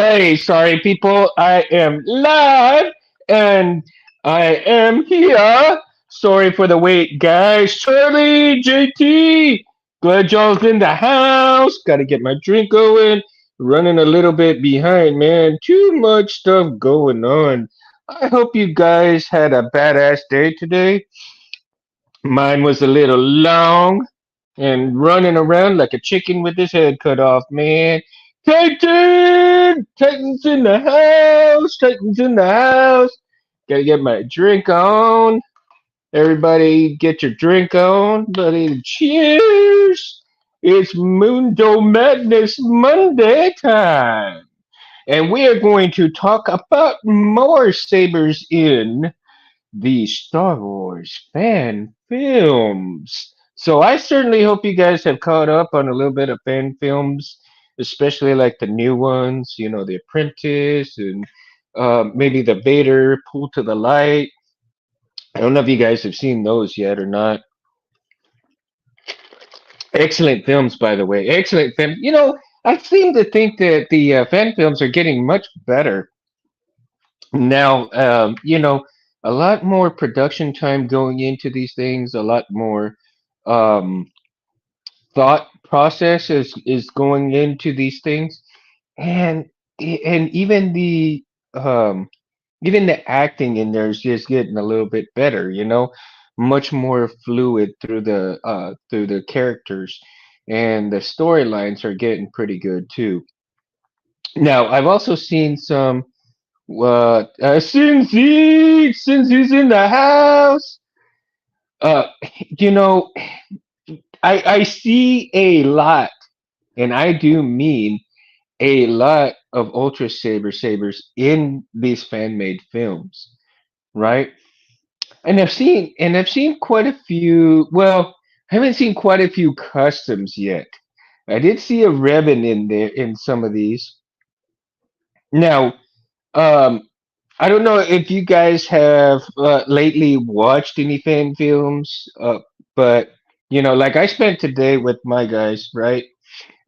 Hey, sorry, people. I am live and I am here. Sorry for the wait, guys. Charlie, JT, glad y'all's in the house. Got to get my drink going. Running a little bit behind, man. Too much stuff going on. I hope you guys had a badass day today. Mine was a little long and running around like a chicken with his head cut off, man. Titan! Titan's in the house! Titan's in the house! Gotta get my drink on. Everybody get your drink on, buddy. Cheers! It's Mundo Madness Monday time. And we are going to talk about more Sabers in the Star Wars fan films. So I certainly hope you guys have caught up on a little bit of fan films, especially like the new ones, the Apprentice and maybe the Vader Pull to the Light. I don't know if you guys have seen those yet or not. Excellent films, by the way. Excellent film. I seem to think that the fan films are getting much better now. A lot more production time going into these things, a lot more um, thought process is going into these things, and and um, even the acting in there is just getting a little bit better. Much more fluid through the characters, and the storylines are getting pretty good too. Now, I've also seen some. What? Since he's in the house. Uh, you know, I see a lot, and I do mean a lot of Ultra Sabers in these fan made films, right? And I've seen quite a few. Well, I haven't seen quite a few customs yet. I did see a Revan in there in some of these. Now, um, I don't know if you guys have lately watched any fan films, but like I spent today with my guys, right,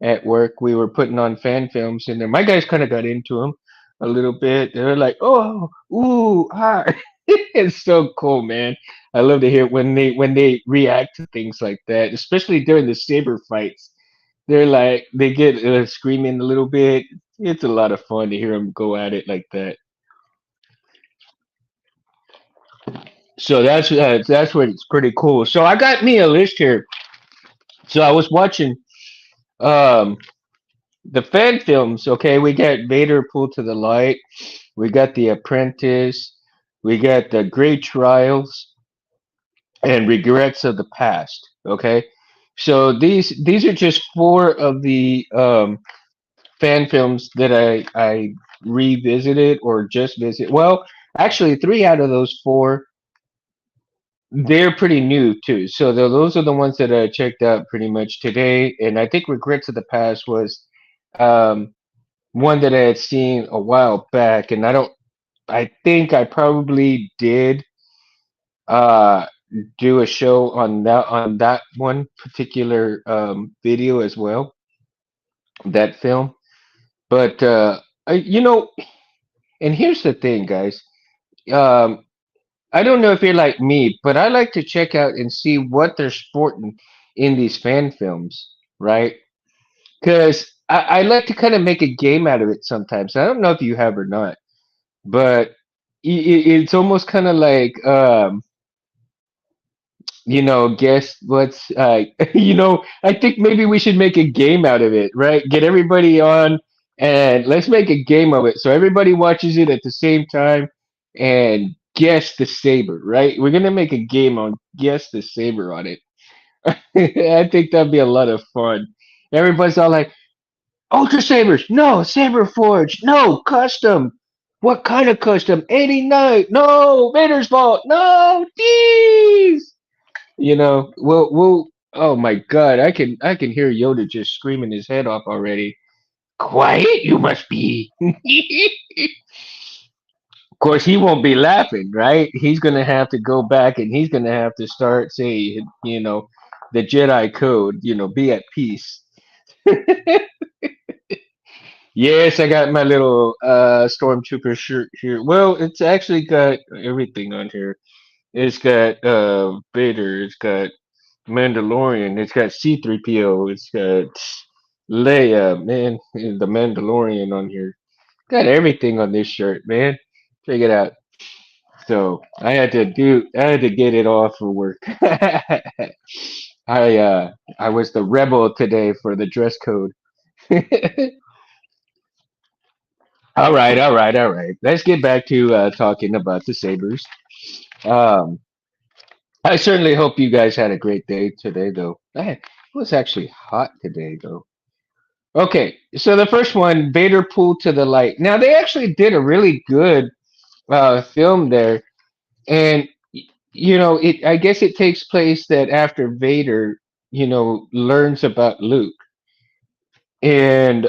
at work. We were putting on fan films, and then my guys kind of got into them a little bit. They were like, "Oh, ooh, ah!" It's so cool, man. I love to hear when they react to things like that, especially during the saber fights. They're like they get screaming a little bit. It's a lot of fun to hear them go at it like that. So that's what it's pretty cool. So I got me a list here. So I was watching um the fan films. Okay, we got Vader Pull to the Light, we got The Apprentice, we got the Great Trials, and Regrets of the Past. Okay, so these are just four of the fan films that I revisited or just visit. Well, actually, three out of those four they're pretty new too. So those are the ones that I checked out pretty much today. And I think Regrets of the Past was um, one that I had seen a while back. And I think I probably did uh, do a show on that one particular video as well, that film. But, and here's the thing, guys. Um, I don't know if you're like me, but I like to check out and see what they're sporting in these fan films, right? Because I like to kind of make a game out of it sometimes. I don't know if you have or not, but it's almost kind of like, guess what's, I think maybe we should make a game out of it, right? Get everybody on and let's make a game of it. So everybody watches it at the same time and guess the saber, right? We're gonna make a game on guess the saber on it. I think that'd be a lot of fun. Everybody's all like, Ultra Sabers, no, Saber Forge, no, custom. What kind of custom? 89, no, Vader's Vault, no, these. Oh my God, I can hear Yoda just screaming his head off already. Quiet, you must be. Of course, he won't be laughing, right? He's gonna have to go back and he's gonna have to start saying, the Jedi code, be at peace. Yes, I got my little stormtrooper shirt here. Well, it's actually got everything on here. It's got Vader, it's got Mandalorian, it's got C3PO, it's got Leia, man, and the Mandalorian on here. Got everything on this shirt, man. Check it out. So I had to get it off for work. I was the rebel today for the dress code. All right. Let's get back to talking about the Sabers. Um, I certainly hope you guys had a great day today, though. It was actually hot today, though. Okay, so the first one, Vader pulled to the light. Now they actually did a really good film there, and you know, it. I guess it takes place that after Vader, learns about Luke, and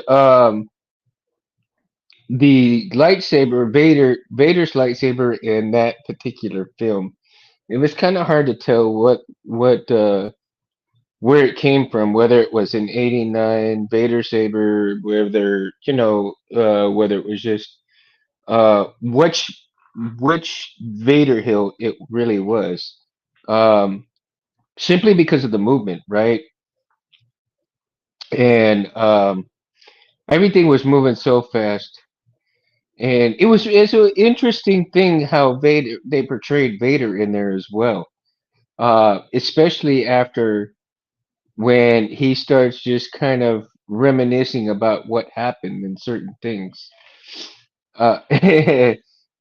the lightsaber, Vader's lightsaber in that particular film. It was kind of hard to tell what where it came from, whether it was an '89 Vader saber, whether whether it was just which Vader hill it really was. Um, Simply because of the movement, right? And everything was moving so fast, and it's an interesting thing how Vader they portrayed Vader in there as well, especially after when he starts just kind of reminiscing about what happened and certain things. Uh,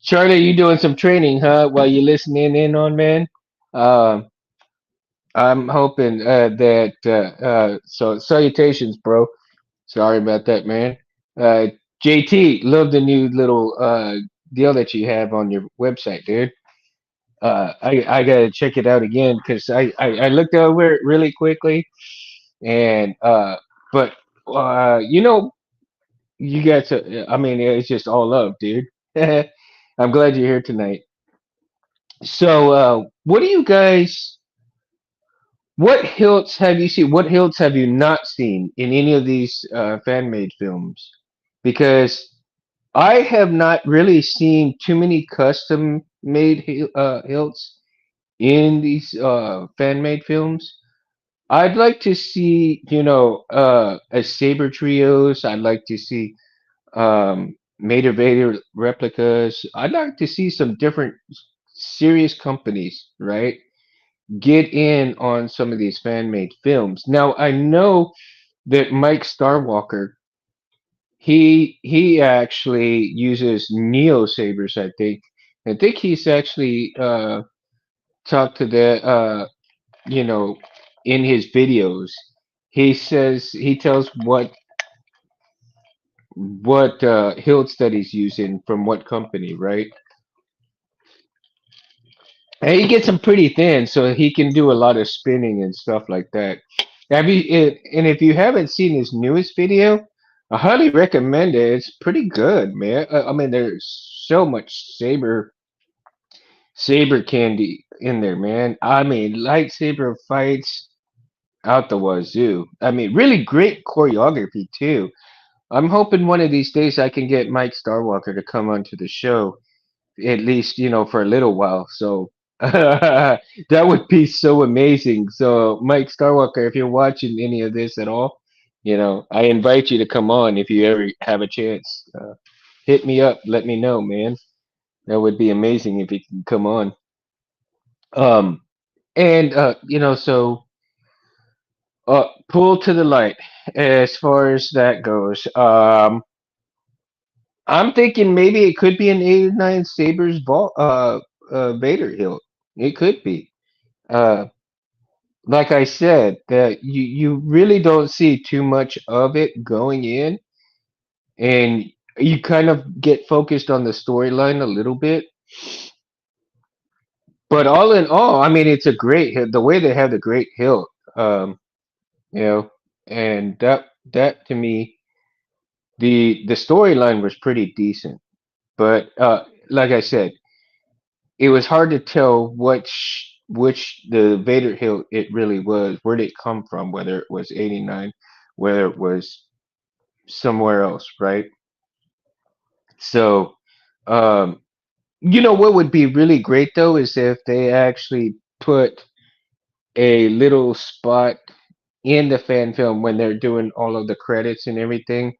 Charlie, you doing some training, huh? While you listening in on man? Um, I'm hoping that so salutations, bro. Sorry about that, man. Uh, JT, love the new little deal that you have on your website, dude. I gotta check it out again because I looked over it really quickly and but you know you got to. I mean, it's just all love, dude. I'm glad you're here tonight. So, what do you guys? What hilts have you seen? What hilts have you not seen in any of these fan made films? Because I have not really seen too many custom made hilts in these fan made films. I'd like to see, a saber trios. I'd like to see Mater Vader replicas. I'd like to see some different serious companies, right? Get in on some of these fan made films. Now I know that Mike Starwalker, he actually uses Neo Sabers, I think. I think he's actually talked to the you know, in his videos. He tells what hilt that he's using from what company, right? And he gets them pretty thin, so he can do a lot of spinning and stuff like that. And if you haven't seen his newest video, I highly recommend it. It's pretty good, man. I mean, there's so much saber candy in there, man. I mean, lightsaber fights out the wazoo. I mean, really great choreography too. I'm hoping one of these days I can get Mike Starwalker to come onto the show at least for a little while. So that would be so amazing. So Mike Starwalker, if you're watching any of this at all, I invite you to come on if you ever have a chance. Hit me up, let me know, man. That would be amazing if you can come on. Um, and so pull to the light as far as that goes. I'm thinking maybe it could be an 89 Sabers ball, Vader hilt. It could be. Uh, like I said, that you really don't see too much of it going in, and you kind of get focused on the storyline a little bit. But all in all, I mean, it's a great hilt. The way they have the great hilt, you know, and that to me, the storyline was pretty decent. But like I said, it was hard to tell which the Vader hilt it really was. Where did it come from? Whether it was '89, whether it was somewhere else, right? So, um, what would be really great though is if they actually put a little spot in the fan film when they're doing all of the credits and everything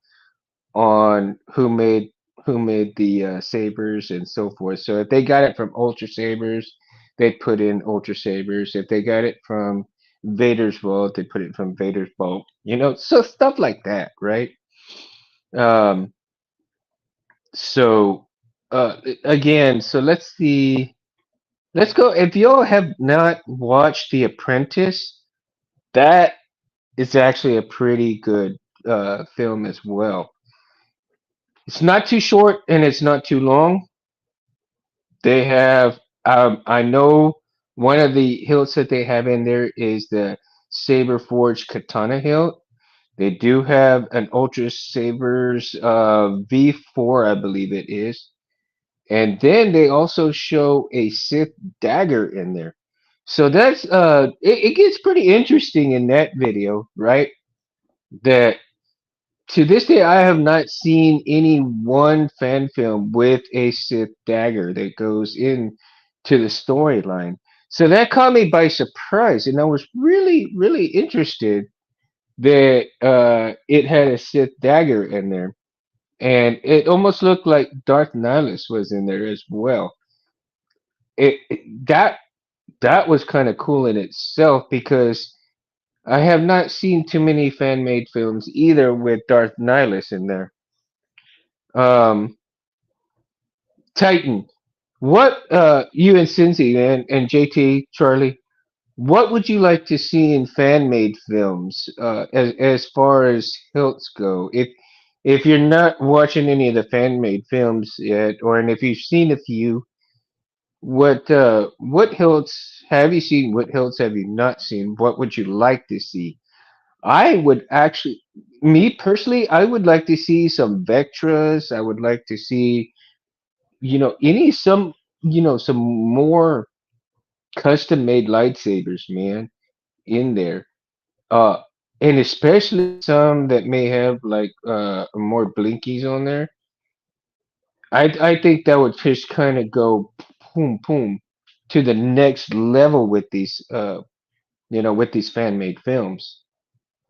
on who made the sabers and so forth. So if they got it from Ultra Sabers, they'd put in Ultra Sabers. If they got it from Vader's vault, they put it from Vader's vault. So stuff like that, right? Um, so again, so let's see. Let's go. If y'all have not watched The Apprentice, that is actually a pretty good film as well. It's not too short and it's not too long. They have, I know one of the hilts that they have in there is the Saber Forge Katana hilt. They do have an Ultra Sabers V4, I believe it is. And then they also show a Sith dagger in there. So it gets pretty interesting in that video, right? That to this day I have not seen any one fan film with a Sith dagger that goes in to the storyline. So that caught me by surprise, and I was really, really interested that it had a Sith dagger in there, and it almost looked like Darth Nihilus was in there as well. That was kind of cool in itself because I have not seen too many fan made films either with Darth Nihilus in there. Um, Titan, what you and Cincy and JT Charlie, what would you like to see in fan made films as far as hilts go? If you're not watching any of the fan made films yet, or and if you've seen a few, what hilts have you seen? What hilts have you not seen? What would you like to see? I would actually, me personally, I would like to see some Vectras. I would like to see, any some more custom made lightsabers, man, in there. Uh, and especially some that may have like more blinkies on there. I think that would just kind of go boom boom to the next level with these with these fan made films.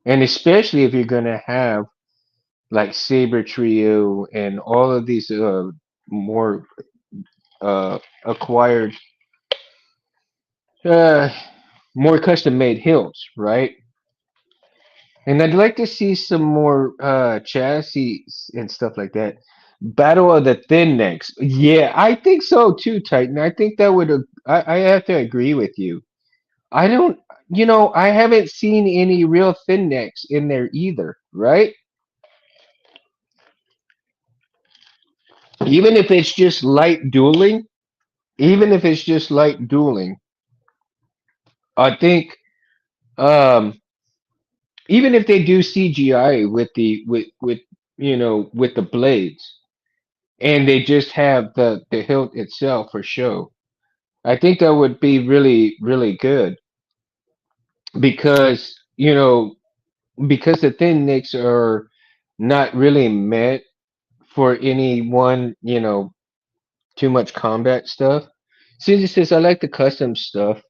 And especially if you're gonna have like Saber Trio and all of these more acquired uh more custom made hills, right? And I'd like to see some more chassis and stuff like that. Battle of the Thin Necks. Yeah, I think so too, Titan. I think that would I have to agree with you. I don't I haven't seen any real thin necks in there either, right? Even if it's just light dueling, even if it's just light dueling, I think um even if they do CGI with with the blades and they just have the hilt itself for show, I think that would be really really good because because the thin nicks are not really meant for anyone, too much combat stuff. Since it says I like the custom stuff,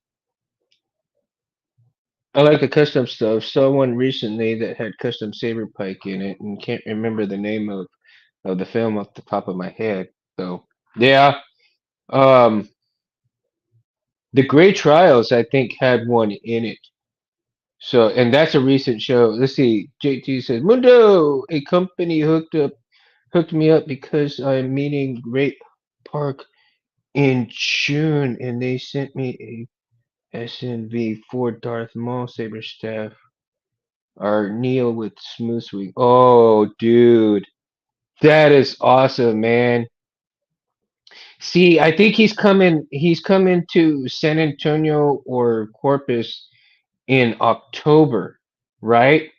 I like the custom stuff. Saw one recently that had custom saber pike in it, and can't remember the name of the film off the top of my head. So yeah, um, the Gray Trials I think had one in it. So and that's a recent show. Let's see. JT says Mundo, a company hooked me up because I'm meeting Great Park in June, and they sent me a SNV for Darth Maul saber staff. Or Neil with smooth swing. Oh, dude, that is awesome, man. See, I think he's coming. He's coming to San Antonio or Corpus in October, right?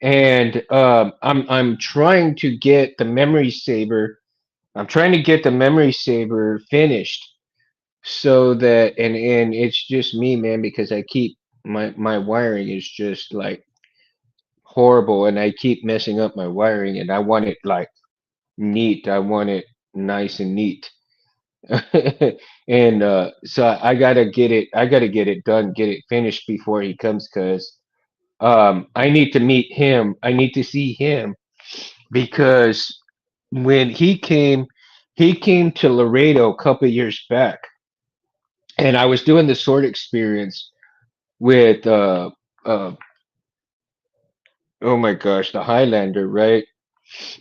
And I'm trying to get the memory saber. I'm trying to get the memory saber finished so that and it's just me, man, because I keep my wiring is just like horrible and I keep messing up my wiring and I want it like neat. I want it nice and neat. And so I gotta get it. I gotta get it done, get it finished before he comes, because I need to meet him. I need to see him because when he came to Laredo a couple years back, and I was doing the sword experience with uh oh my gosh, the Highlander, right?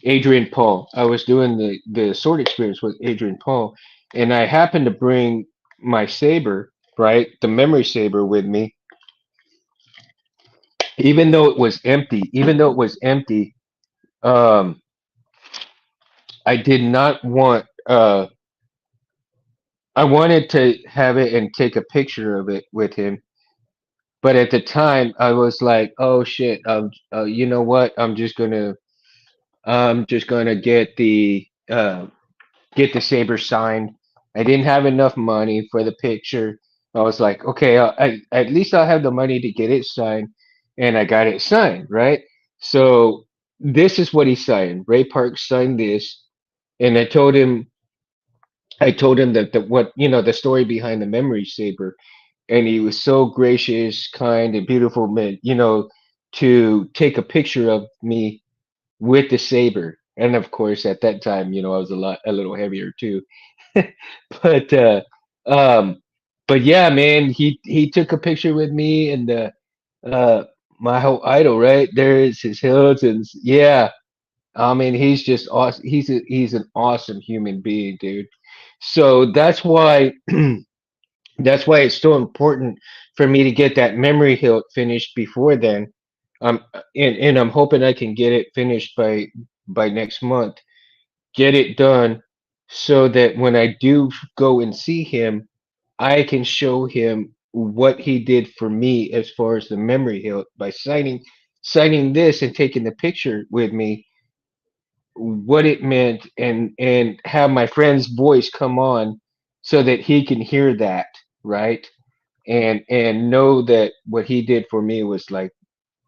Adrian Paul. I was doing the sword experience with Adrian Paul, and I happened to bring my saber, right, the memory saber, with me, even though it was empty. Even though it was empty, um, I did not want. I wanted to have it and take a picture of it with him, but at the time I was like, "Oh shit! You know what? I'm just gonna get the saber signed. I didn't have enough money for the picture. I was like, okay, at least I'll have the money to get it signed, and I got it signed, right? So this is what he signed. Ray Park signed this, and I told him that what the story behind the memory saber, and he was so gracious, kind, and beautiful, man. To take a picture of me with the saber, and of course at that time, I was a little heavier too. but um but yeah, man, he took a picture with me, and uh my whole idol right there is his Hilton's. Yeah, I mean, he's just awesome. He's an awesome human being, dude. So that's why that's why it's so important for me to get that memory hilt finished before then. And I'm hoping I can get it finished by next month, get it done, so that when I do go and see him, I can show him what he did for me as far as the memory hilt by signing this and taking the picture with me, what it meant, and have my friend's voice come on so that he can hear that, right? And know that what he did for me was like,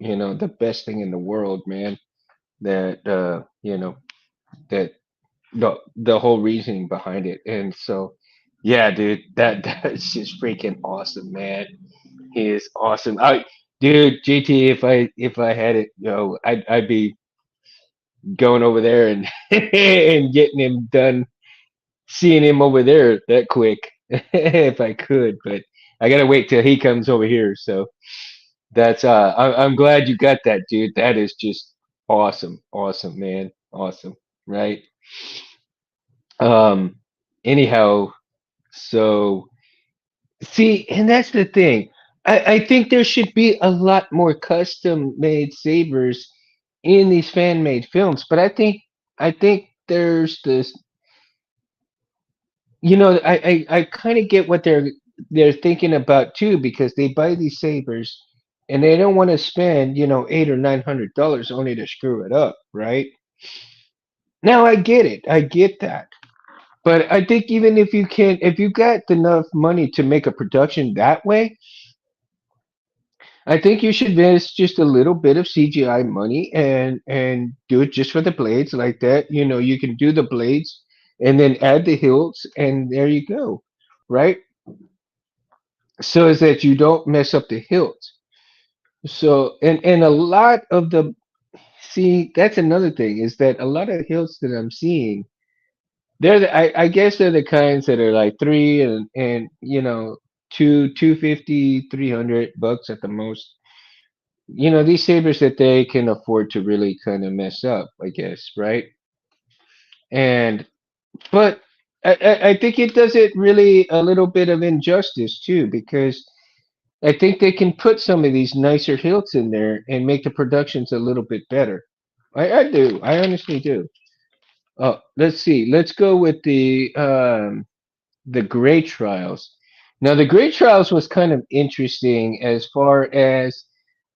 the best thing in the world, man. That that the whole reasoning behind it. And so, yeah, dude, that's just freaking awesome, man. He is awesome. Dude, GT, if I had it, I'd be going over there and and getting him done, seeing him over there that quick if I could. But I gotta wait till he comes over here. So that's I'm glad you got that, dude. That is just awesome, awesome, man, awesome, right? Um, anyhow, so see, and that's the thing. I think there should be a lot more custom made sabers in these fan made films, but I think there's this. I kind of get what they're thinking about too, because they buy these sabers and they don't want to spend $800 or $900 only to screw it up, right? Now I get it, I get that. But I think even if you got enough money to make a production that way, I think you should invest just a little bit of CGI money and do it just for the blades like that. You can do the blades and then add the hilts, and there you go, right? So is that you don't mess up the hilt. So and a lot of the see that's another thing, is that a lot of hilts that I'm seeing, I guess they're the kinds that are like three and two 250 $300 at the most. These sabers that they can afford to really kind of mess up, I guess, right? And but I think it does it really a little bit of injustice too, because I think they can put some of these nicer hilts in there and make the productions a little bit better. I do. I honestly do. Oh, let's see. Let's go with the Gray Trials. Now, the Gray Trials was kind of interesting as far as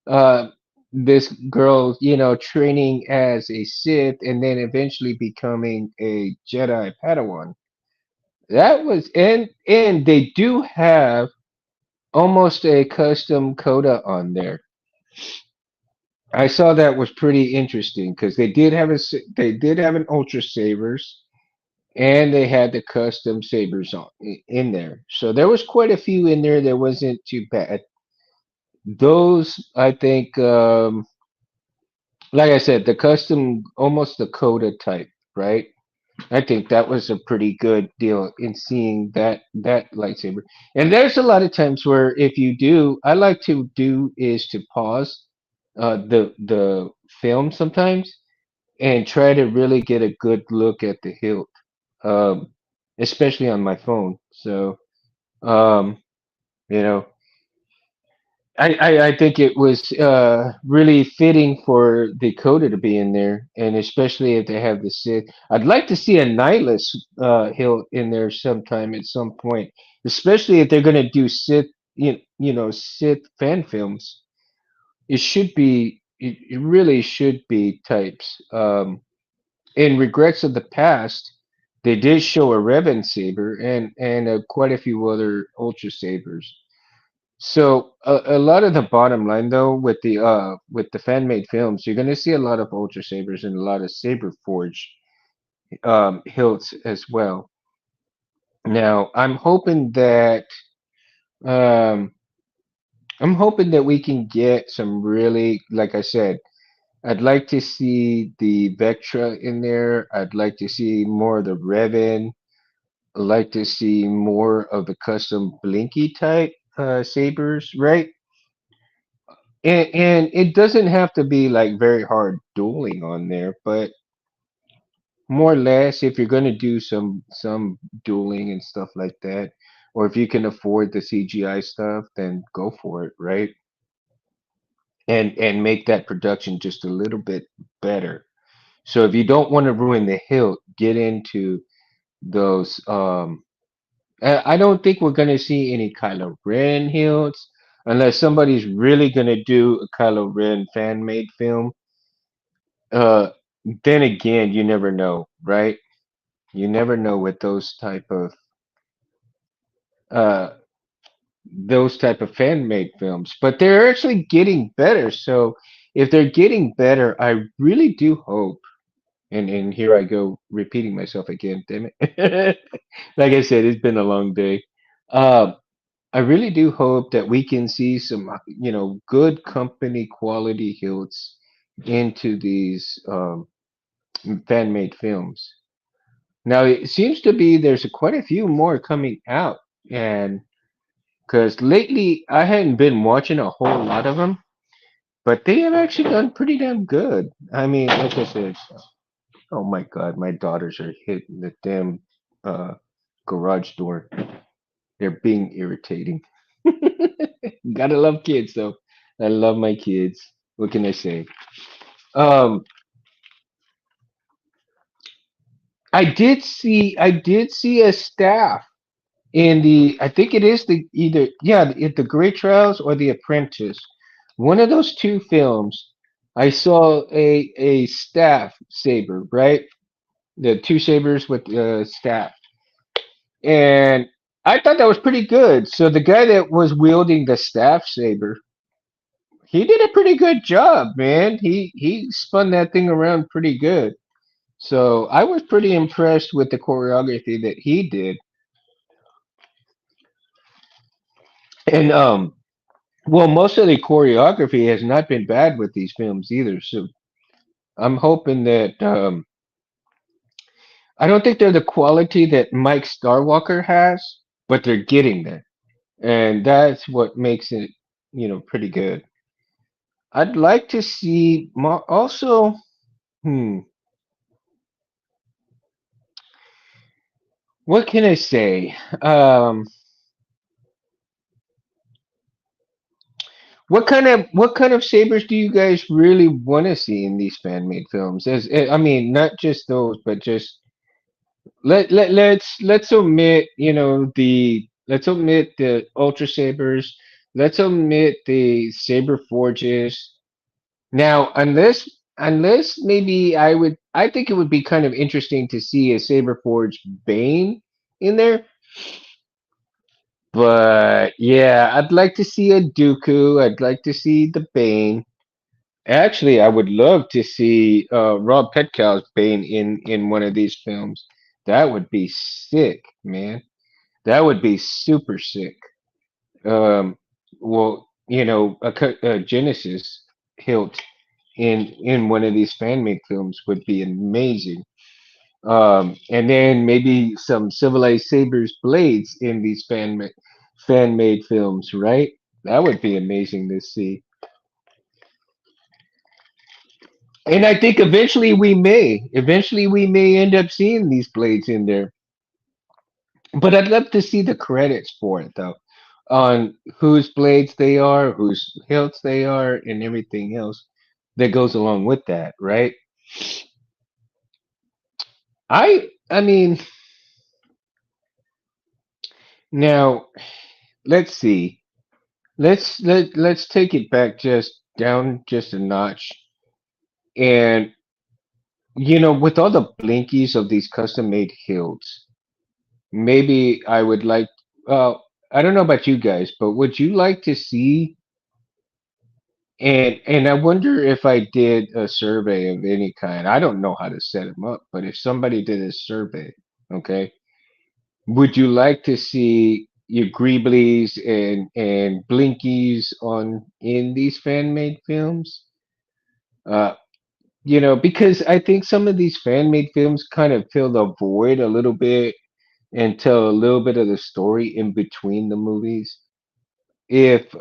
uh, this girl, training as a Sith and then eventually becoming a Jedi Padawan. That was and they do have almost a custom coda on there. I saw that was pretty interesting because they did have an Ultra Sabers and they had the custom Sabers in there. So there was quite a few in there that wasn't too bad. Those I think, like I said, the custom, almost the Coda type, right? I think that was a pretty good deal in seeing that lightsaber. And there's a lot of times where if you do, I like to do is to pause the film sometimes and try to really get a good look at the hilt, um, especially on my phone. So um, you know, I think it was really fitting for Dakota to be in there, and especially if they have the Sith. I'd like to see a Nihilus hilt in there sometime at some point, especially if they're going to do Sith, Sith fan films. It really should be types. In Regrets of the Past, they did show a Revan saber and quite a few other Ultra sabers. So a lot of the bottom line though with the fan made films, you're gonna see a lot of Ultra Sabers and a lot of Saber Forge hilts as well. Now um I'm hoping that we can get some really, like I said, I'd like to see the Vectra in there. I'd like to see more of the Revan. I'd like to see more of the custom Blinky type sabers, right? And it doesn't have to be like very hard dueling on there, but more or less if you're going to do some dueling and stuff like that, or if you can afford the CGI stuff, then go for it, right? And make that production just a little bit better. So if you don't want to ruin the hilt, get into those. I don't think we're going to see any Kylo Ren hilts unless somebody's really going to do a Kylo Ren fan made film. Uh, then again, you never know, right? You never know with uh those type of fan made films, but they're actually getting better. So if they're getting better, I really do hope. And here I go repeating myself again. Damn it! Like I said, it's been a long day. Uh, I really do hope that we can see some, good company quality hilts into these fan made films. Now it seems to be there's quite a few more coming out, and because lately I hadn't been watching a whole lot of them, but they have actually done pretty damn good. I mean, like I said, oh my God, my daughters are hitting the damn uh, garage door. They're being irritating. Gotta love kids though. I love my kids. What can I say? Um, I did see a staff in the, I think it is the either, yeah, the Great Trials or the Apprentice. One of those two films, I saw a staff saber, right? The two sabers with staff, and I thought that was pretty good. So the guy that was wielding the staff saber, he did a pretty good job, man. He spun that thing around pretty good. So I was pretty impressed with the choreography that he did, and well, most of the choreography has not been bad with these films either. So I'm hoping that I don't think they're the quality that Mike Starwalker has, but they're getting there, and that's what makes it, pretty good. I'd like to see more. Also, hmm, what can I say? Um, what kind of sabers do you guys really want to see in these fan made films? I mean, not just those, but just let's omit let's omit the ultra sabers. Let's omit the saber forges. Now, unless maybe I think it would be kind of interesting to see a saber forge Bane in there. But yeah, I'd like to see a Dooku. I'd like to see the Bane. Actually, I would love to see Rob Petcow's Bane in one of these films. That would be sick, man. That would be super sick. Um, well, a Genesis hilt in one of these fan made films would be amazing. And then maybe some civilized sabers blades in these fan made films, right? That would be amazing to see. And I think eventually we may end up seeing these blades in there. But I'd love to see the credits for it though, on whose blades they are, whose hilts they are, and everything else that goes along with that, right? I mean, now let's see. Let's take it back just down just a notch. And with all the blinkies of these custom made hilts, maybe I would like I don't know about you guys, but would you like to see, and I wonder if I did a survey of any kind. I don't know how to set them up, but if somebody did a survey, okay, would you like to see your greeblies and blinkies on in these fan made films? Uh, because I think some of these fan made films kind of fill the void a little bit and tell a little bit of the story in between the movies. If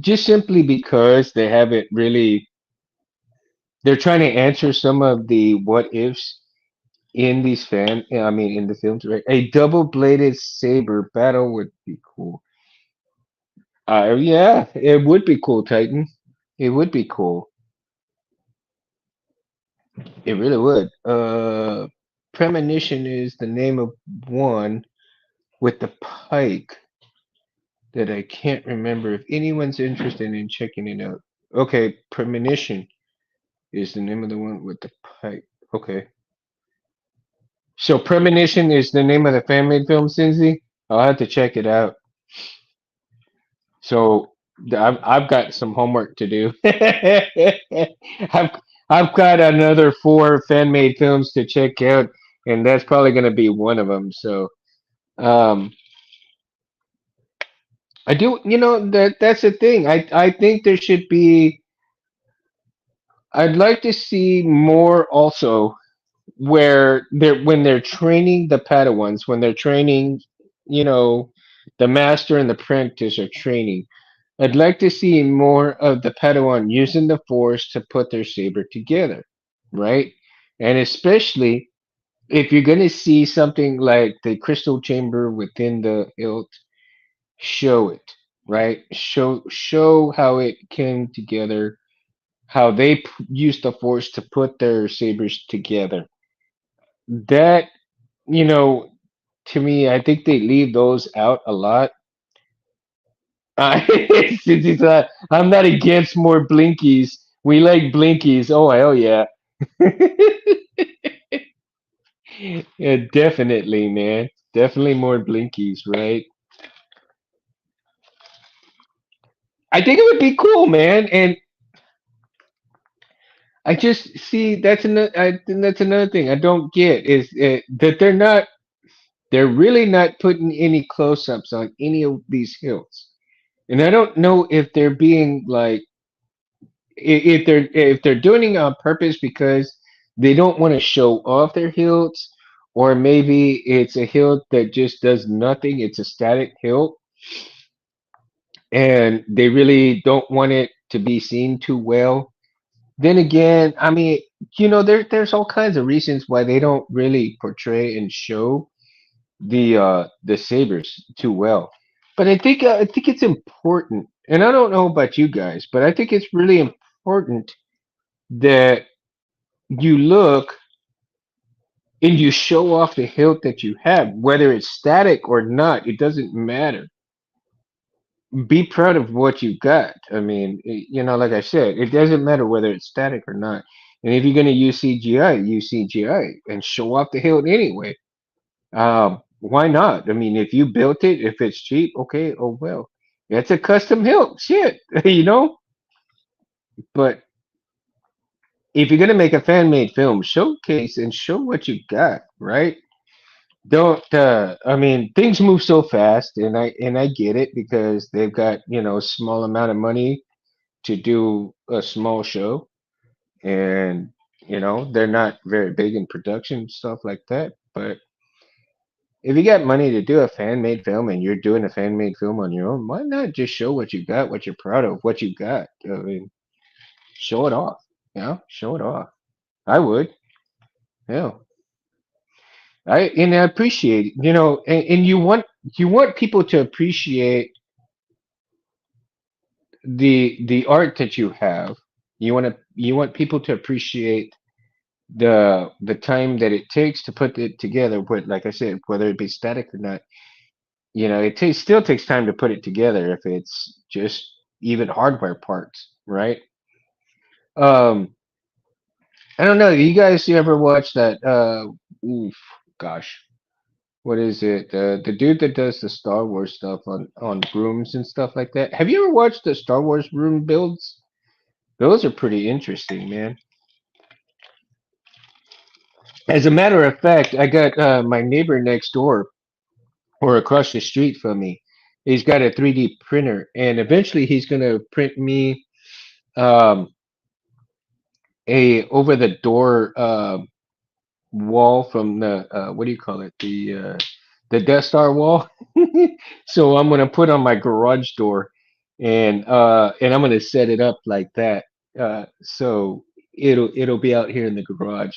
Just simply because they haven't really, they're trying to answer some of the what ifs in these I mean, in the films, right? A double bladed saber battle would be cool. Yeah, it would be cool, Titan. It would be cool. It really would. Premonition is the name of one with the pike that I can't remember. If anyone's interested in checking it out. Okay, Premonition is the name of the one with the pike. Okay. So Premonition is the name of the fan made film, Cincy? I'll have to check it out. So I've got some homework to do. I've I've got another four fan made films to check out, and that's probably going to be one of them. So um, I do, that's the thing. I think there should be. I'd like to see more also where they're training the Padawans, when they're training, you know, the master and the apprentice are training. I'd like to see more of the Padawan using the Force to put their saber together, right? And especially if you're going to see something like the crystal chamber within the hilt, show it, right? Show how it came together, how they used the Force to put their sabers together. That, you know, to me, I think they leave those out a lot. I'm not against more blinkies. We like blinkies. Oh hell yeah. Yeah, definitely, man. Definitely more blinkies, right? I think it would be cool, man. And I just see that's another thing I don't get is that they're really not putting any close-ups on any of these hills. And I don't know if they're being like if they're doing it on purpose because they don't want to show off their hilts, or maybe it's a hilt that just does nothing. It's a static hilt, and they really don't want it to be seen too well. Then again, I mean, there's all kinds of reasons why they don't really portray and show the sabers too well. But I think it's important, and I don't know about you guys, but I think it's really important that you look and you show off the hilt that you have, whether it's static or not. It doesn't matter. Be proud of what you got. I mean, like I said, it doesn't matter whether it's static or not. And if you're going to use CGI, use CGI and show off the hilt anyway. Why not? I mean, if you built it, if it's cheap, okay, oh well. It's a custom hilt. Shit, you know? But if you're gonna make a fan made film, showcase and show what you got, right? Don't I mean things move so fast, and I get it because they've got, a small amount of money to do a small show, and they're not very big in production stuff like that. But if you got money to do a fan made film and you're doing a fan made film on your own, why not just show what you got, what you're proud of, what you got? I mean, show it off. Show it off. I would. Yeah. I appreciate it, and you want people to appreciate the art that you have. You want people to appreciate the time that it takes to put it together. But like I said, whether it be static or not, still takes time to put it together if it's just even hardware parts, right? Um, I don't know. You ever watch that? Oof, gosh, what is it? The dude that does the Star Wars stuff on rooms and stuff like that. Have you ever watched the Star Wars room builds? Those are pretty interesting, man. As a matter of fact, I got my neighbor next door or across the street from me. He's got a 3D printer, and eventually he's gonna print me um, a over the door wall from the what do you call it, the Death Star wall. So I'm gonna put on my garage door, and I'm gonna set it up like that. So it'll be out here in the garage.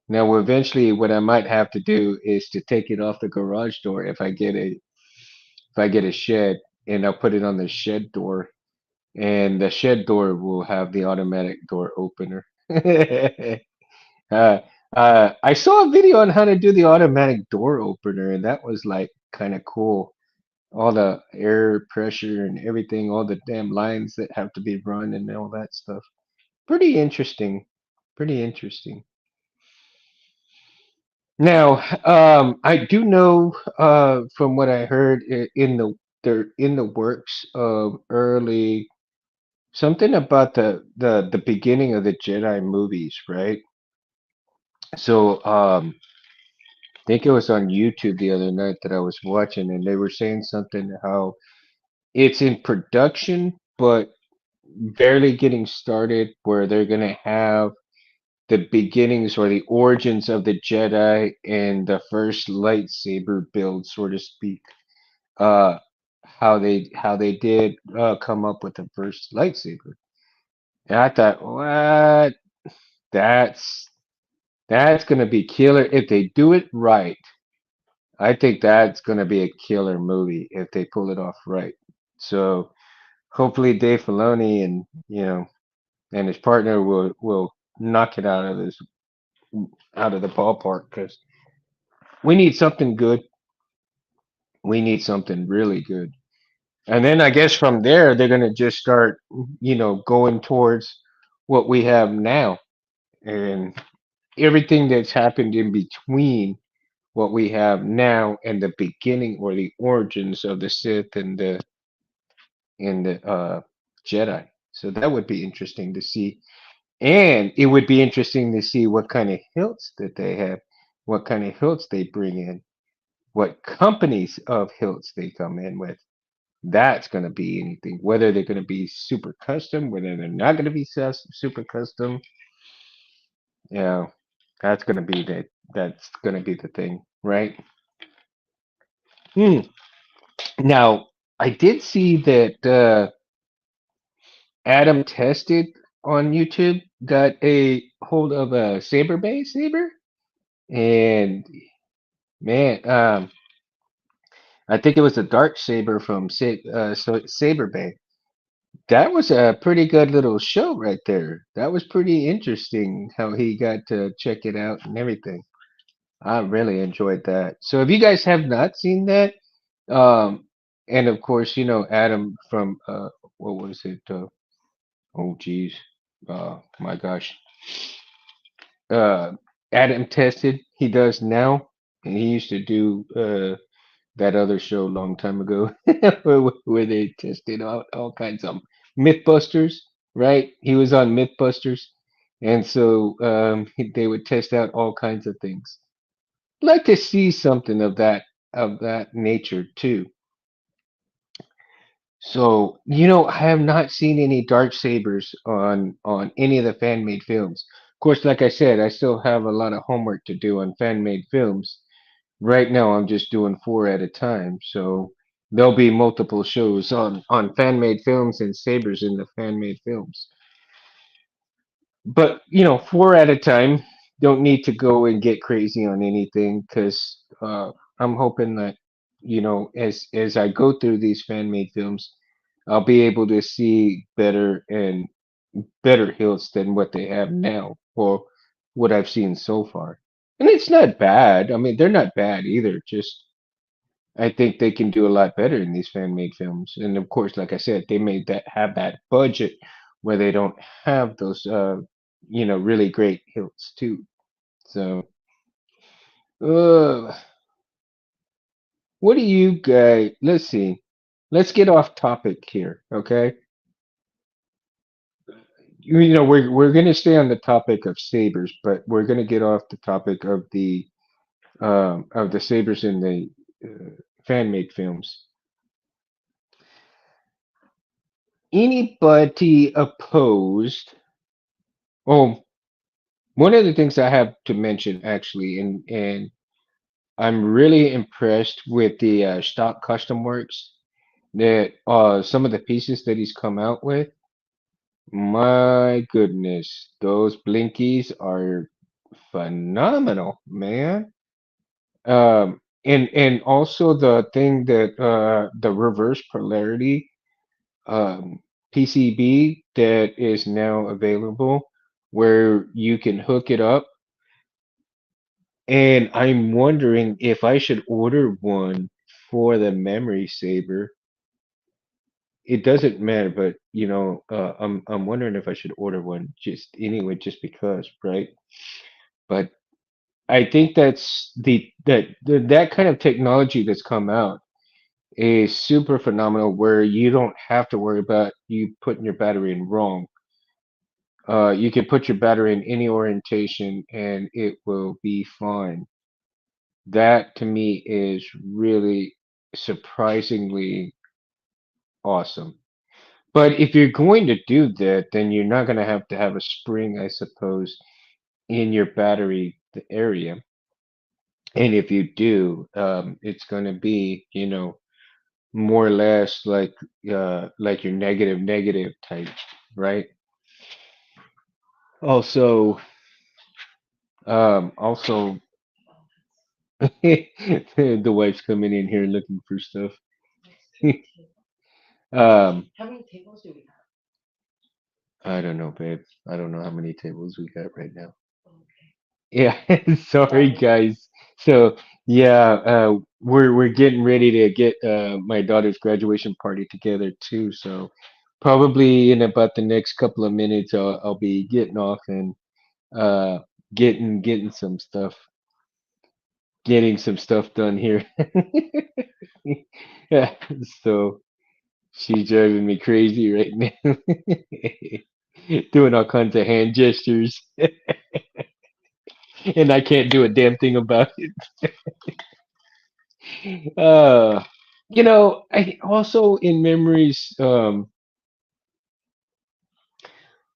Now, eventually, what I might have to do is to take it off the garage door if I get a shed, and I'll put it on the shed door, and the shed door will have the automatic door opener. uh, I saw a video on how to do the automatic door opener, and that was like kind of cool. All the air pressure and everything, all the damn lines that have to be run and all that stuff. Pretty interesting. Pretty interesting. Now, I do know from what I heard in they're in the works of early something about the beginning of the Jedi movies, right? So, I think it was on YouTube the other night that I was watching, and they were saying something how it's in production, but barely getting started, where they're gonna have the beginnings or the origins of the Jedi and the first lightsaber build, so to speak. Uh, how they did come up with the first lightsaber, and I thought, what? That's that's gonna be killer if they do it right. I think that's gonna be a killer movie if they pull it off right. So hopefully Dave Filoni and his partner will knock it out of the ballpark because we need something good. We need something really good. And then I guess from there they're gonna just start, going towards what we have now and everything that's happened in between what we have now and the beginning or the origins of the Sith and the Jedi. So that would be interesting to see. And it would be interesting to see what kind of hilts that they have, what kind of hilts they bring in, what companies of hilts they come in with. That's going to be anything. Whether they're going to be super custom, whether they're not going to be super custom. Yeah, that's going to be the that's going to be the thing, right? Hmm. Now, I did see that Adam Tested on YouTube got a hold of a saber, and man, I think it was a dark saber from Saber Bay. That was a pretty good little show right there. That was pretty interesting how he got to check it out and everything. I really enjoyed that. So if you guys have not seen that, um, and of course, Adam from what was it? Oh geez, my gosh, uh, Adam Tested. He does now, and he used to do that other show a long time ago where they tested out all kinds of MythBusters. right? He was on MythBusters, and so they would test out all kinds of things. Like to see something of that nature too. So, I have not seen any dark sabers on any of the fan made films. Of course, like I said, I still have a lot of homework to do on fan made films. Right now, I'm just doing four at a time, so there'll be multiple shows on fan made films and sabers in the fan made films. But four at a time. Don't need to go and get crazy on anything because I'm hoping that as I go through these fan made films, I'll be able to see better hilts than what they have now or what I've seen so far. And it's not bad. I mean, they're not bad either. Just I think they can do a lot better in these fan made films. And of course, like I said, they made that have that budget where they don't have those really great hilts too. So uh what do you guys let's see. Let's get off topic here, okay? We're gonna stay on the topic of sabers, but we're gonna get off the topic of the sabers in the fan made films. Anybody opposed? Oh, one of the things I have to mention actually, and I'm really impressed with the stock custom works that some of the pieces that he's come out with. My goodness, those blinkies are phenomenal, man. And also the thing that the reverse polarity um, PCB that is now available, where you can hook it up. And I'm wondering if I should order one for the memory saber. It doesn't matter, but I'm wondering if I should order one just anyway, just because, right? But I think that's that kind of technology that's come out is super phenomenal, where you don't have to worry about you putting your battery in wrong. You can put your battery in any orientation and it will be fine. That to me is really surprisingly awesome. But if you're going to do that, then you're not going to have a spring, I suppose, in your battery area. And if you do, it's going to be, more or less like your negative type, right? Also, also, the wife's coming in here looking for stuff. um, I don't know, babe. I don't know how many tables we got right now. Yeah, sorry guys. So yeah, we're getting ready to get my daughter's graduation party together too. So probably in about the next couple of minutes, I'll be getting off and uh getting some stuff done here. Yeah, so she's driving me crazy right now, doing all kinds of hand gestures, and I can't do a damn thing about it. I also in memories.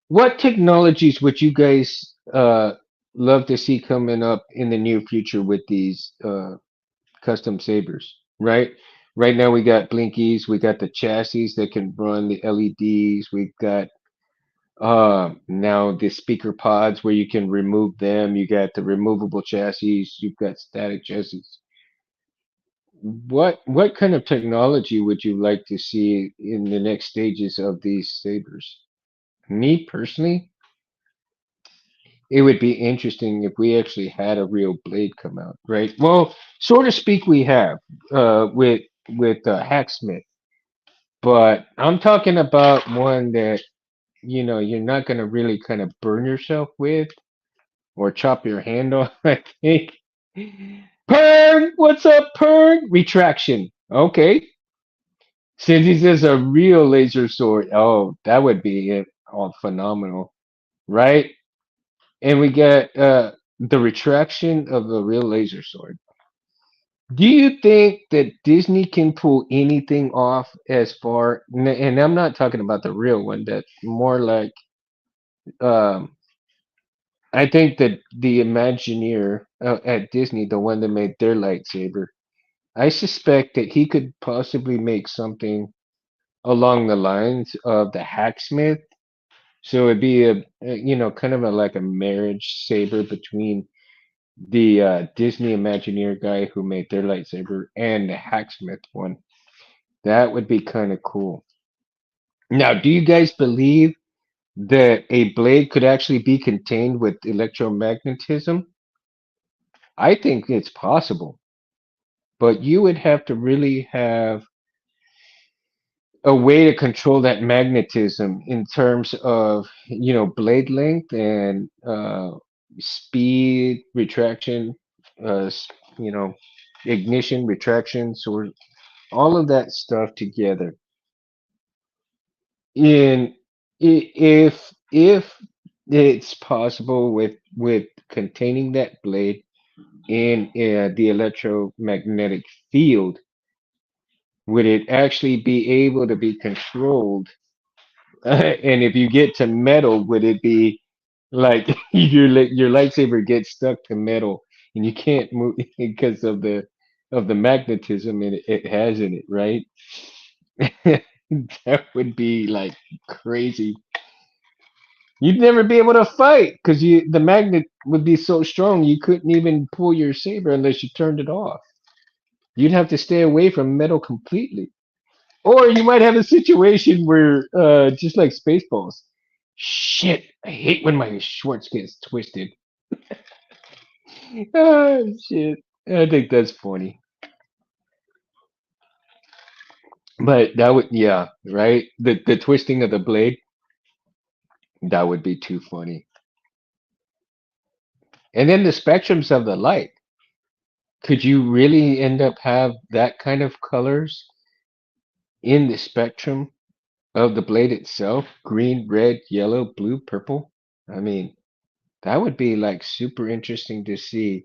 What technologies would you guys love to see coming up in the near future with these custom sabers? Right, right now we got blinkies, we got the chassis that can run the LEDs, we've got now the speaker pods where you can remove them. You got the removable chassis. You've got static chassis. What kind of technology would you like to see in the next stages of these sabers? Me personally, it would be interesting if we actually had a real blade come out, right? Well, so to speak, we have with Hacksmith, but I'm talking about one that you're not gonna really kind of burn yourself with or chop your hand off. I think. Pern, what's up, Pern? Retraction. Okay. Since he says a real laser sword, oh, that would be it. all phenomenal, right? And we get the retraction of the real laser sword. Do you think that Disney can pull anything off as far? And I'm not talking about the real one. That more like um, I think that the Imagineer at Disney, the one that made their lightsaber, I suspect that he could possibly make something along the lines of the hacksmith. So it'd be kind of like a marriage saber between the Disney Imagineer guy who made their lightsaber and the hacksmith one. That would be kind of cool. Now, do you guys believe that a blade could actually be contained with electromagnetism? I think it's possible, but you would have to really have a way to control that magnetism in terms of blade length and speed, retraction, you know ignition, retraction, so all of that stuff together. In if it's possible with containing that blade in the electromagnetic field, would it actually be able to be controlled? And if you get to metal, would it be like your lightsaber gets stuck to metal and you can't move because of the magnetism it has in it, right? That would be like crazy. You'd never be able to fight because the magnet would be so strong you couldn't even pull your saber unless you turned it off. You'd have to stay away from metal completely. Or you might have a situation where, just like Spaceballs, shit, I hate when my Schwartz gets twisted. Oh, shit. I think that's funny. But that would, yeah, right? The twisting of the blade, that would be too funny. And then the spectrums of the light. Could you really end up have that kind of colors in the spectrum of the blade itself? Green, red, yellow, blue, purple? I mean, that would be like super interesting to see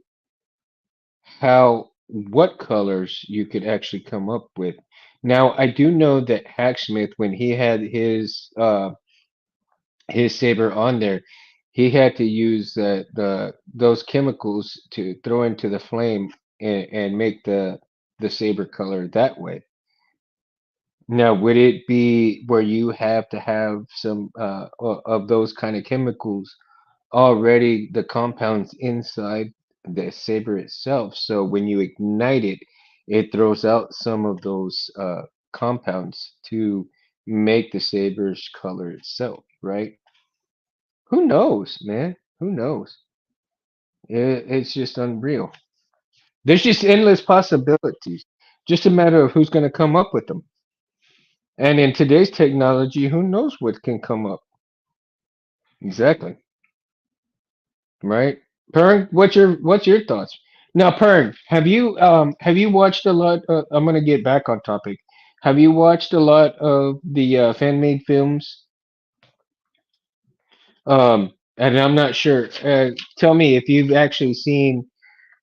how what colors you could actually come up with. Now, I do know that Hacksmith, when he had his saber on there, he had to use the those chemicals to throw into the flame and make the saber color that way. Now, would it be where you have to have some of those kind of chemicals already, the compounds inside the saber itself? So when you ignite it, it throws out some of those compounds to make the saber's color itself, right? Who knows, man? Who knows? It's just unreal. There's just endless possibilities. Just a matter of who's going to come up with them. And in today's technology, who knows what can come up? Exactly. Right? Pern, what's your thoughts? Now, Pern, have you watched a lot? I'm gonna get back on topic. Have you watched a lot of the fan made films? And I'm not sure. Tell me if you've actually seen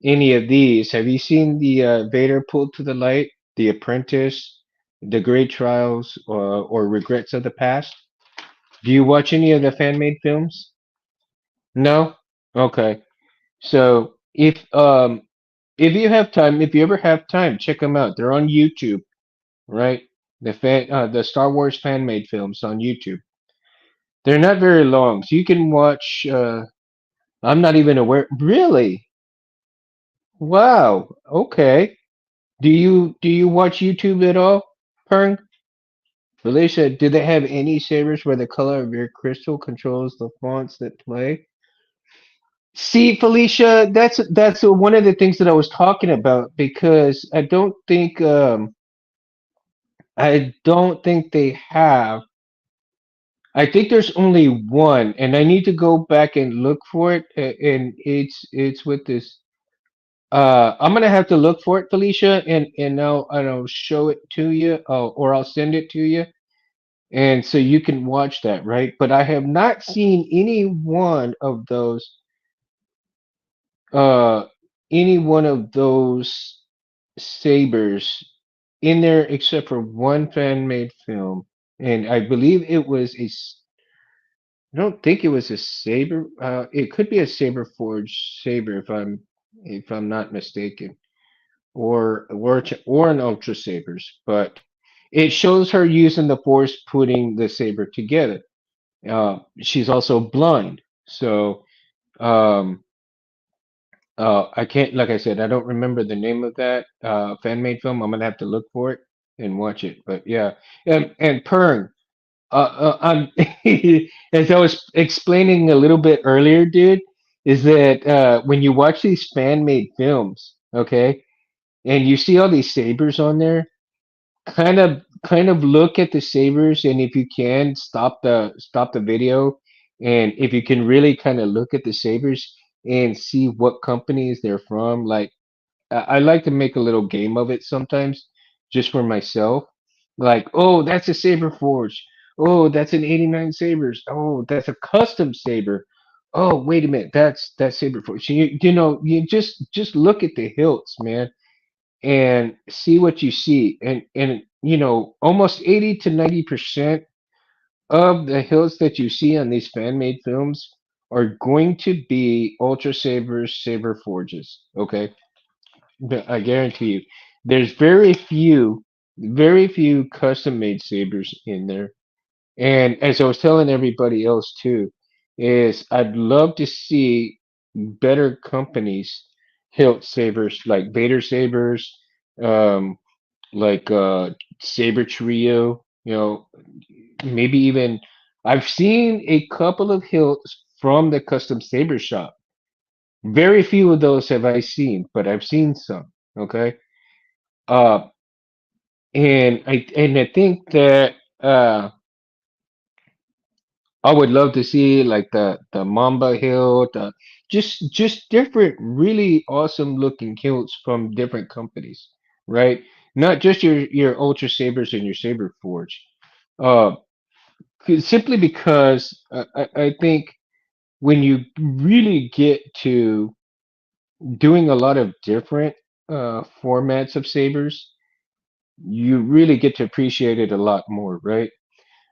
any of these. Have you seen the Vader pulled to the light, the Apprentice, the Great Trials, or Regrets of the Past? Do you watch any of the fan made films? No. Okay. So if you have time, if you ever have time, check them out. They're on YouTube, right? The Star Wars fan made films on YouTube. They're not very long, so you can watch. I'm not even aware. Really? Wow. Okay. Do you watch YouTube at all, Pern? Felicia, do they have any sabers where the color of your crystal controls the fonts that play? See, Felicia, that's one of the things that I was talking about because I don't think they have. I think there's only one, and I need to go back and look for it. And it's with this. I'm gonna have to look for it, Felicia, and I'll show it to you, or I'll send it to you. and so you can watch that, right? But I have not seen uh any one of those sabers in there except for one fan made film, and I believe it was I don't think it was a saber. It could be a saber forged saber if I'm not mistaken, or an ultra sabers. But it shows her using the force, putting the saber together. She's also blind, so um, I can't. Like I said, I don't remember the name of that fan made film. I'm gonna have to look for it and watch it. But yeah, and Pern. I'm as I was explaining a little bit earlier, dude, is that when you watch these fan-made films, okay, and you see all these sabers on there, kind of look at the sabers, and if you can, stop the video, and if you can really kind of look at the sabers and see what companies they're from, like I like to make a little game of it sometimes, just for myself. Like, oh, that's a Saber Forge. Oh, that's an '89 Sabers. Oh, that's a custom Saber. Oh, wait a minute, that's Saber Forge. You just look at the hilts, man, and see what you see, and almost 80 to 90% of the hilts that you see on these fan made films are going to be Ultra Sabers, Saber Forges. Okay, I guarantee you, there's very few custom made sabers in there. And as I was telling everybody else too, is I'd love to see better companies hilt sabers like Vader sabers, um, like Saber Trio. Maybe even I've seen a couple of hilts from the custom saber shop. Very few of those have I seen, but I've seen some. Okay. Uh, and I think that I would love to see like the Mamba hilt, just different, really awesome looking hilts from different companies, right? Not just your Ultra Sabers and your Saber Forge. Uh, simply because I think when you really get to doing a lot of different formats of sabers, you really get to appreciate it a lot more, right?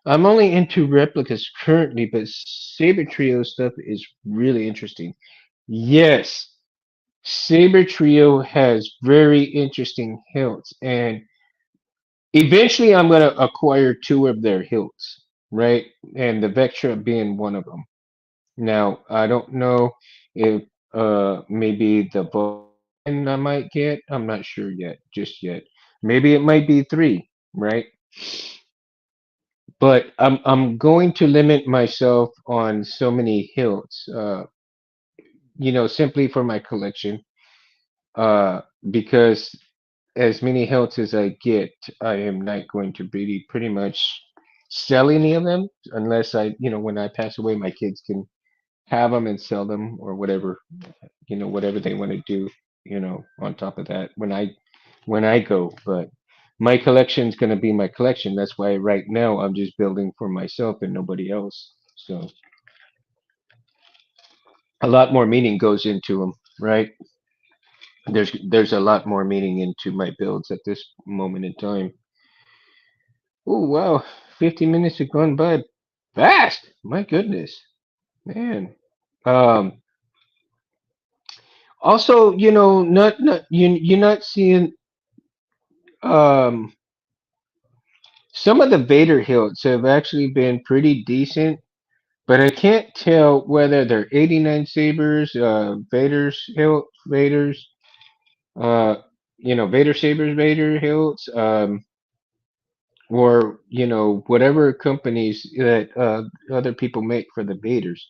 I'm only into replicas currently, but Saber Trio stuff is really interesting. Yes, Saber Trio has very interesting hilts, and eventually I'm going to acquire two of their hilts, right? And the Vectra being one of them. Now, I don't know if maybe the Vulcan I might get. I'm not sure yet, just yet. Maybe it might be three, right? But I'm going to limit myself on so many hilts, simply for my collection, uh, because as many hilts as I get, I am not going to pretty much sell any of them unless when I pass away, my kids can have them and sell them or whatever, whatever they want to do, on top of that when I go. But my collection's going to be my collection. That's why right now I'm just building for myself and nobody else. So a lot more meaning goes into them, right? There's a lot more meaning into my builds at this moment in time. Oh wow, 15 minutes have gone by fast. My goodness, man. Um, Also, not you're not seeing um some of the Vader hilts have actually been pretty decent, but I can't tell whether they're '89 sabers, Vader's, uh, Vader sabers, Vader hilts, or whatever companies that other people make for the Vaders.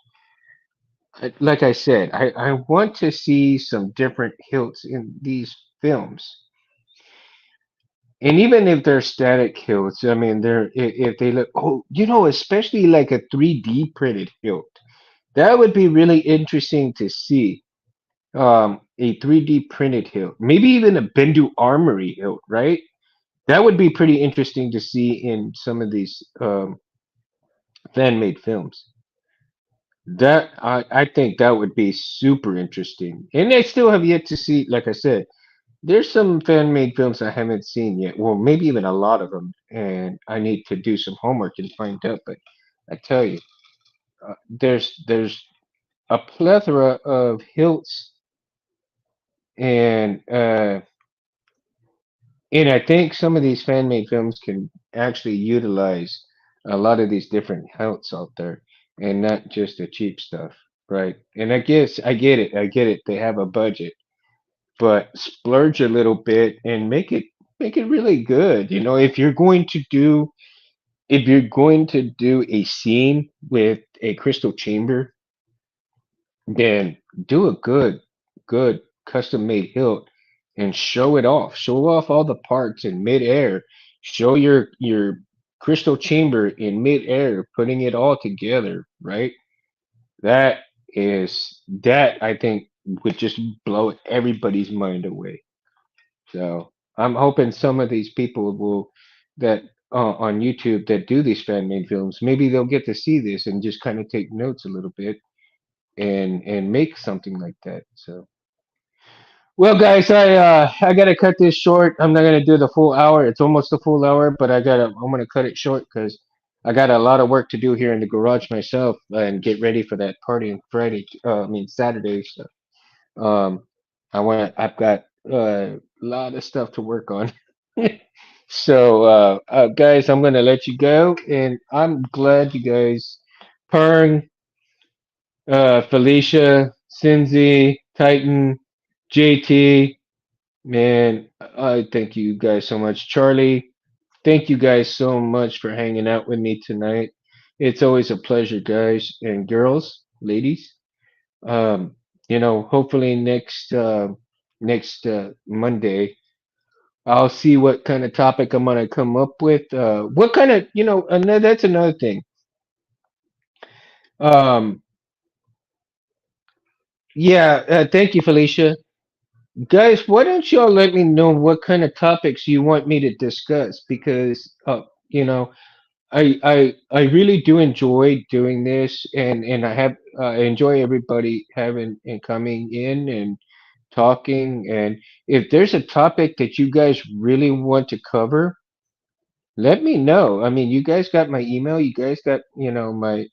Like I said, I want to see some different hilts in these films. And even if they're static hilts, I mean, if they look, especially like a 3D printed hilt, that would be really interesting to see. A 3D printed hilt, maybe even a Bendu Armory hilt, right? That would be pretty interesting to see in some of these fan made films. That I think that would be super interesting. And I still have yet to see, like I said, there's some fan made films I haven't seen yet. Well, maybe even a lot of them, and I need to do some homework and find out. But I tell you, there's a plethora of hilts, and and I think some of these fan made films can actually utilize a lot of these different hilts out there, and not just the cheap stuff, right? And I guess I get it. They have a budget, but splurge a little bit and make it really good. You know, if you're going to do a scene with a crystal chamber, then do a good custom made hilt and show it off. Show off all the parts in midair. Show your crystal chamber in midair, putting it all together, right? That that I think would just blow everybody's mind away. So I'm hoping some of these people will that on YouTube that do these fan made films, maybe they'll get to see this and just kind of take notes a little bit and make something like that. So well, guys, I gotta cut this short. I'm not gonna do the full hour. It's almost a full hour, but I'm gonna cut it short because I got a lot of work to do here in the garage myself and get ready for that party on Friday. I mean Saturday. So I've got a lot of stuff to work on. So, guys, I'm gonna let you go, and I'm glad you guys, Pern, Felicia, Cinzy, Titan, JT, man, I thank you guys so much. Charlie, thank you guys so much for hanging out with me tonight. It's always a pleasure, guys and girls, ladies. Um, hopefully next Monday, I'll see what kind of topic I'm gonna come up with. What kind of, that's another thing. Um, yeah, thank you, Felicia. Guys, why don't y'all let me know what kind of topics you want me to discuss? Because, I really do enjoy doing this, and I enjoy everybody having and coming in and talking. And if there's a topic that you guys really want to cover, let me know. I mean, you guys got my email, you guys got my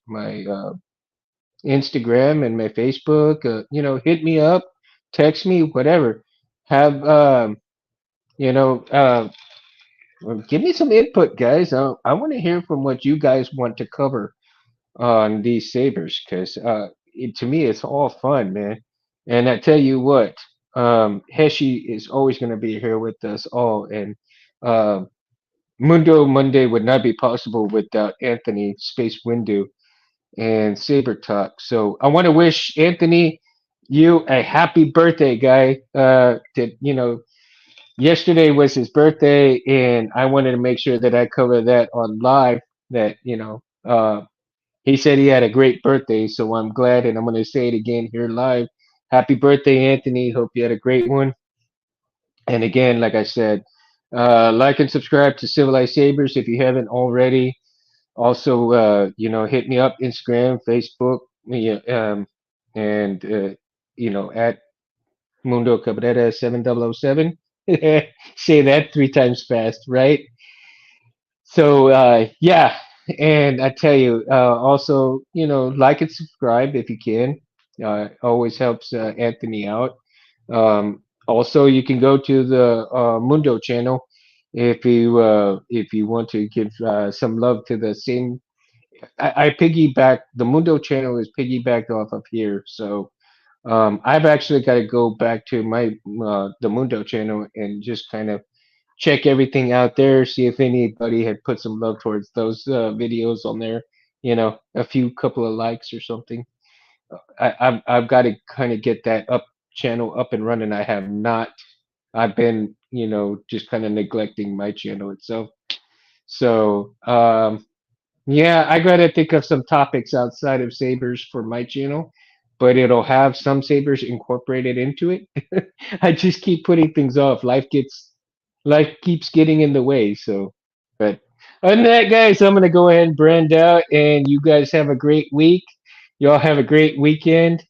Instagram and my Facebook. Hit me up, text me, whatever. Have you know give me some input, guys. I want to hear from what you guys want to cover on these sabers because to me it's all fun, man. And I tell you what, Heshi is always going to be here with us all, and uh, Mundo Monday would not be possible without Anthony Space Window and Saber Talk. So I want to wish Anthony you a happy birthday, guy. Yesterday was his birthday, and I wanted to make sure that I cover that on live. That he said he had a great birthday, so I'm glad, and I'm going to say it again here live. Happy birthday, Anthony. Hope you had a great one. And again, like I said, like and subscribe to Civilized Sabers if you haven't already. Also, hit me up Instagram, Facebook, and at Mundo Cabrera 7007. Say that three times fast, right? So yeah, and I tell you, also like and subscribe if you can. Always helps Anthony out. Also, you can go to the Mundo channel if you want to give some love to the same. I piggyback the Mundo channel is piggybacked off of here, so I've actually got to go back to my the Mundo channel and just kind of check everything out there, see if anybody had put some love towards those videos on there. A few couple of likes or something. I've got to kind of get that up channel up and running. I have not. I've been just kind of neglecting my channel itself. So yeah, I gotta think of some topics outside of Sabers for my channel, but it'll have some Sabers incorporated into it. I just keep putting things off. Life gets life keeps getting in the way. So, but other than that, guys, I'm gonna go ahead and brand out, and you guys have a great week. Y'all have a great weekend,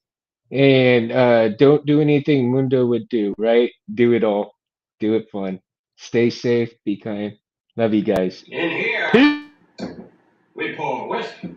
and don't do anything Mundo would do. Right? Do it all. Do it fun. Stay safe. Be kind. Love you guys. In here, Peace. we pour whiskey.